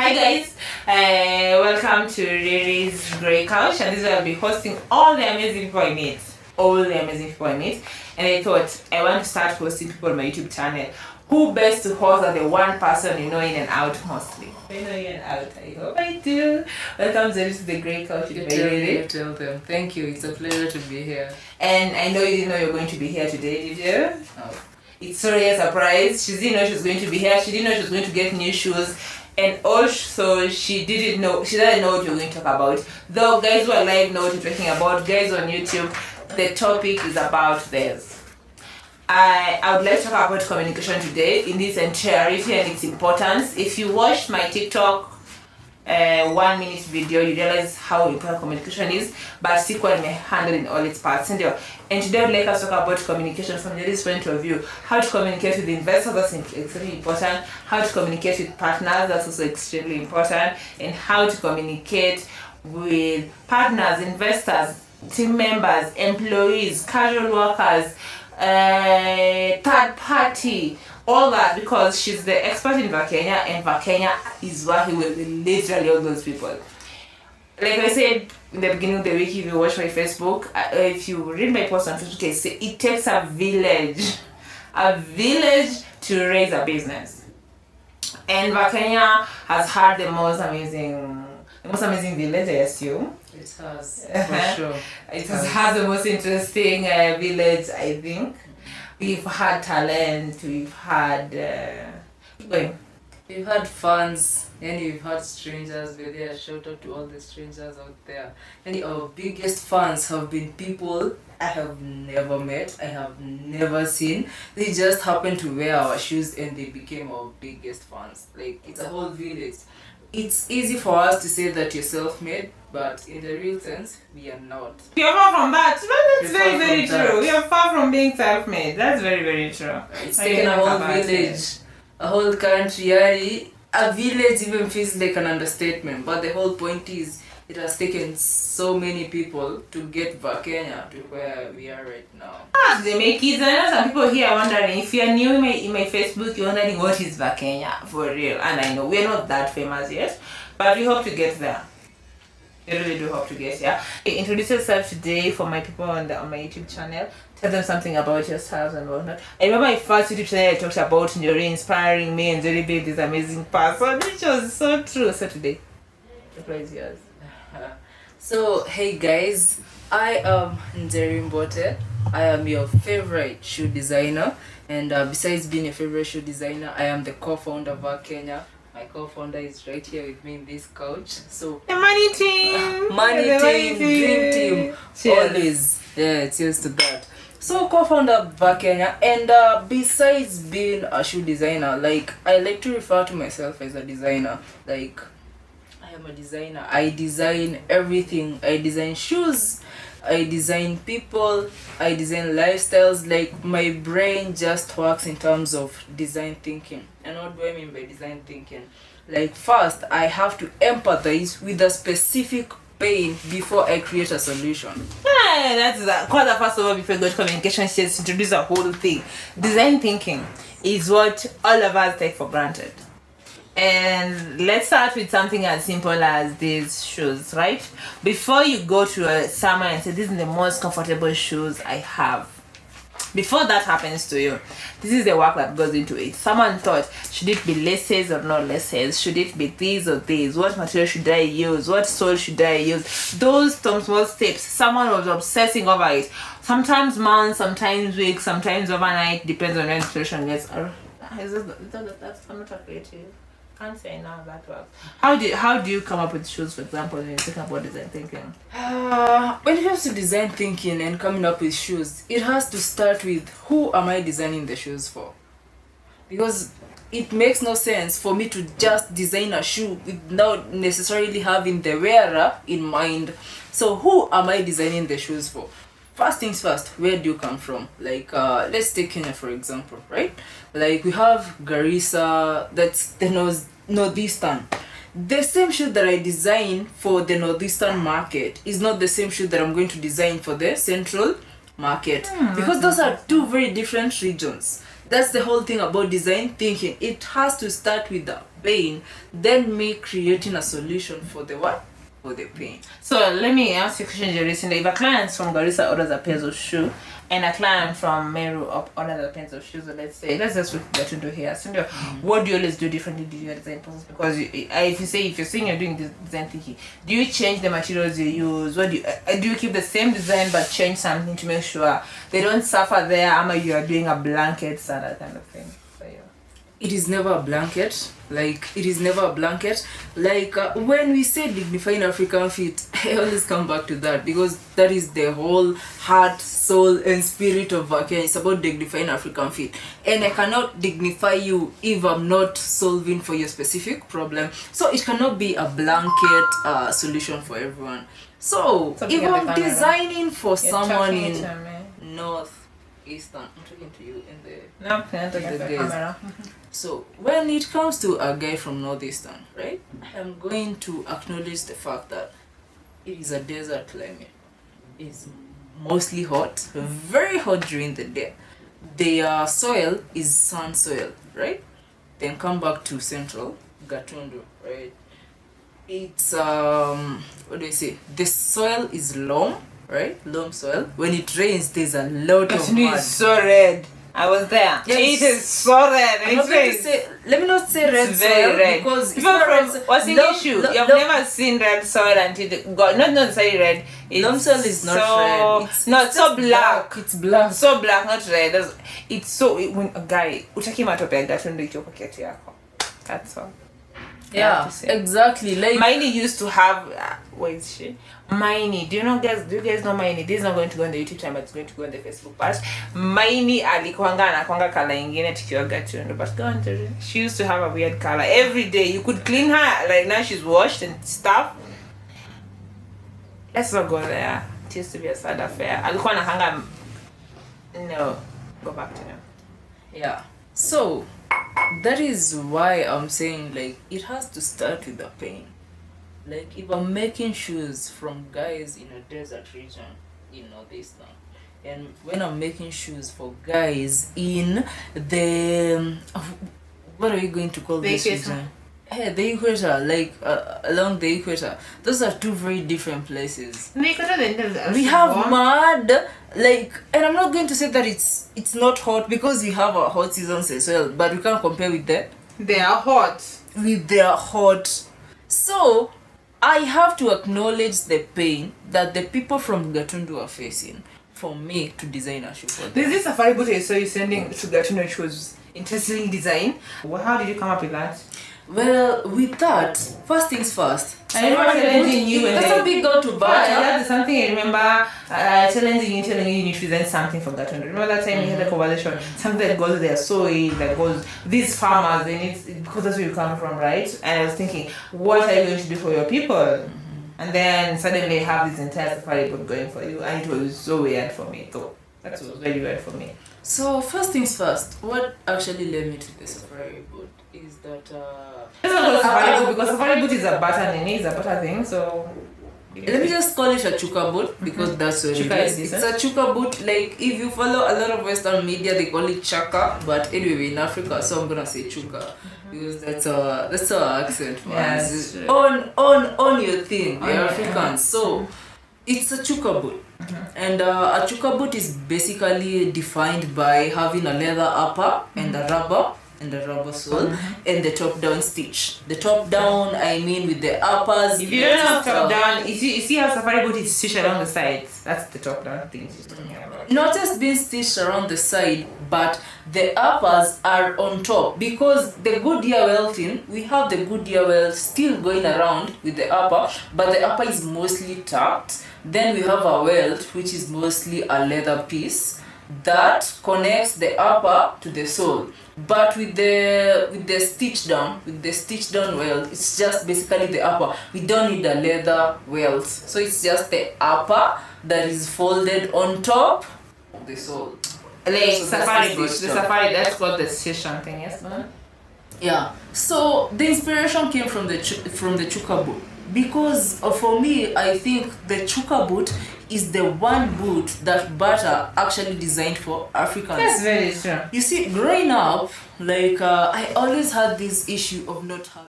Hi guys, welcome to Riri's Grey Couch, and this is where I'll be hosting all the amazing people I meet. And I thought I want to start hosting people on my YouTube channel. Who best to host than the one person you know in and out mostly? I know in and out. I hope I do. Welcome to the Grey Couch. You tell them. Thank you. It's a pleasure to be here. And I know you didn't know you were going to be here today, did you? No. It's really a surprise. She didn't know she was going to be here. She didn't know she was going to get new shoes. And also, she doesn't know what you're going to talk about. Though guys who are live know what you're talking about. Guys on YouTube, the topic is about this. I would like to talk about communication today in its entirety and its importance. If you watched my TikTok 1 minute video, you realize how important communication is, but SQL may handle in all its parts. And today I'd like us to talk about communication from Njeri's point of view. How to communicate with investors, that's extremely important. How to communicate with partners, that's also extremely important. And how to communicate with partners, investors, team members, employees, casual workers, third party, all that, because she's the expert in Vaakenya, and Vaakenya is working with literally all those people. Like I said in the beginning of the week, if you watch my Facebook, if you read my post on Facebook, I say it takes a village to raise a business. And Vaakenya has had the most amazing village, I assume. It has, for sure. It has the most interesting village, I think. We've had talent, we've had We've had fans, and we've had strangers. But there, shout out to all the strangers out there. And our biggest fans have been people I have never met, I have never seen. They just happened to wear our shoes and they became our biggest fans. Like, it's a whole village. It's easy for us to say that you're self-made, but in the real sense, we are not. We are far from that. That's very, very true. We are far from being self-made. That's very, very true. It's taken a whole village, a whole country. A village even feels like an understatement, but the whole point is it has taken so many people to get Vaakenya to where we are right now. They make kids. I know some people here are wondering, if you're new in my Facebook, you're wondering what is Vaakenya for real. And I know we're not that famous yet, but we hope to get there. We really do hope to get there. Introduce yourself today for my people on my YouTube channel. Tell them something about yourselves and whatnot. I remember my first YouTube channel I talked about Njeri inspiring me and Njeri being this amazing person, which was so true. So today, the floor is yours. So, hey guys, I am Njeri Mbote. I am your favorite shoe designer, and besides being a favorite shoe designer, I am the co-founder of Vaakenya. My co-founder is right here with me in this couch. So the money team, dream team, cheers. Always. Yeah, cheers to that. So co-founder of Vaakenya, and besides being a shoe designer, like, I like to refer to myself as a designer. Like, I'm a designer. I design everything. I design shoes, I design people, I design lifestyles. Like, my brain just works in terms of design thinking. And what do I mean by design thinking? Like, first I have to empathize with a specific pain before I create a solution. Yeah, that's quite the first of all. Before good communication, she has introduced a whole thing. Design thinking is what all of us take for granted. And let's start with something as simple as these shoes, right? Before you go to someone and say, these are the most comfortable shoes I have, before that happens to you, this is the work that goes into it. Someone thought, should it be laces or not laces? Should it be these or these? What material should I use? What sole should I use? Those small steps, someone was obsessing over it. Sometimes months, sometimes weeks, sometimes overnight, depends on when the situation gets. I'm not creative. Can't say now that works. How do you come up with shoes, for example, when you think about design thinking? When it comes to design thinking and coming up with shoes, it has to start with, who am I designing the shoes for? Because it makes no sense for me to just design a shoe without necessarily having the wearer in mind. So who am I designing the shoes for? First things first, where do you come from? Like, let's take Kenya for example, right? Like, we have Garissa, that's the northeastern. The same shoe that I design for the northeastern market is not the same shoe that I'm going to design for the central market, because those are two very different regions. That's the whole thing about design thinking. It has to start with the pain than me creating a solution for the what? For the pain. So let me ask you a question, Njeri. If a client from Garissa orders a pair of shoe and a client from Meru orders a pair of shoes, so let's just get into here. So what do you always do differently to your design process? Because if you're saying you're doing this design thinking, do you change the materials you use? What do you keep the same design but change something to make sure they don't suffer there? Ama you are doing a blanket standard kind of thing. It is never a blanket. When we say dignifying African fit, I always come back to that because that is the whole heart, soul, and spirit of Vaakenya. It's about dignifying African fit, and I cannot dignify you if I'm not solving for your specific problem. So it cannot be a blanket solution for everyone. So if I'm designing for someone in Northeastern, I'm talking to you in the camera. So when it comes to a guy from Northeastern, right, I'm going to acknowledge the fact that it is a desert climate. It's mostly hot, very hot during the day. Their soil is sand soil, right? Then come back to central Gatundu, right? It's what do I say? The soil is loam, right? Loam soil. When it rains, there's a lot of mud. It's so red. I was there. Yes. It is so red. Let me not say red soil red. Because people from what's in issue? You've never seen red soil until they got not necessarily red. Loam soil is not red. It's so black. It's black. So black, not red. It's so when a guy utaki matope Gatundu ikiwa kwa kiatu yako. That's all. Yeah, exactly. Like Miney used to have where is she? Miney, do you guys know Miney? This is not going to go on the YouTube channel, but it's going to go on the Facebook page. Miney alikuanga anakuanga color ingine tukiwa Gatundu, but go on to she used to have a weird color every day. You could clean her, like now she's washed and stuff. Let's not go there. It used to be a sad affair. Alikuwa anahanga. No, go back to him. Yeah. So that is why I'm saying like it has to start with the pain. Like if I'm making shoes from guys in a desert region in Northeastern, and when I'm making shoes for guys in the what are we going to call this region? Hey, the equator, like along the equator. Those are two very different places. The equator, we have mud, like, and I'm not going to say that it's not hot because we have our hot seasons as well, but we can't compare with that. They are hot. They are hot. So I have to acknowledge the pain that the people from Gatundu are facing for me to design a shoe for them. There's this safari boot I saw you sending to Gatundu, which was interestingly designed. Well, how did you come up with that? Well, with that, first things first. I remember challenging you. That's a big go to buy. That's something I remember challenging you, telling you to present something from Gatundu. Remember that time we had a conversation? Something that goes with their soil, that goes, these farmers, they need, because that's where you come from, right? And I was thinking, what are you going to do for your people? Mm-hmm. And then suddenly I have this entire safari boat going for you, and it was so weird for me. So that was very weird for me. So first things first, what actually led me to the safari boat is that safari boat, because safari boat is a button in it, it's a butter thing, so let me just call it a chuka boat because that's what it is. It's a chuka boat. Like if you follow a lot of Western media, they call it chaka, but anyway we're in Africa, so I'm gonna say chuka because that's our accent. Yes, on your thing, we're Africans, so it's a chuka boot. And a chuka boot is basically defined by having a leather upper and a rubber sole and the top down stitch. The top down, I mean with the uppers. If you don't have top down, you see how safari boot is stitched around the sides. That's the top down thing she's talking about. Not just being stitched around the side, but the uppers are on top because the Goodyear welting, we have the Goodyear welt still going around with the upper, but the upper is mostly tucked. Then we have a welt, which is mostly a leather piece that connects the upper to the sole. But with the stitch down welt, it's just basically the upper. We don't need a leather welt, so it's just the upper that is folded on top of the sole. Like so safari boot, the safari, that's what the session thing is, no? Yeah. So the inspiration came from the chuka boot. Because for me, I think the chuka boot is the one boot that Bata actually designed for Africans. That's very true. You see, growing up, like I always had this issue of not having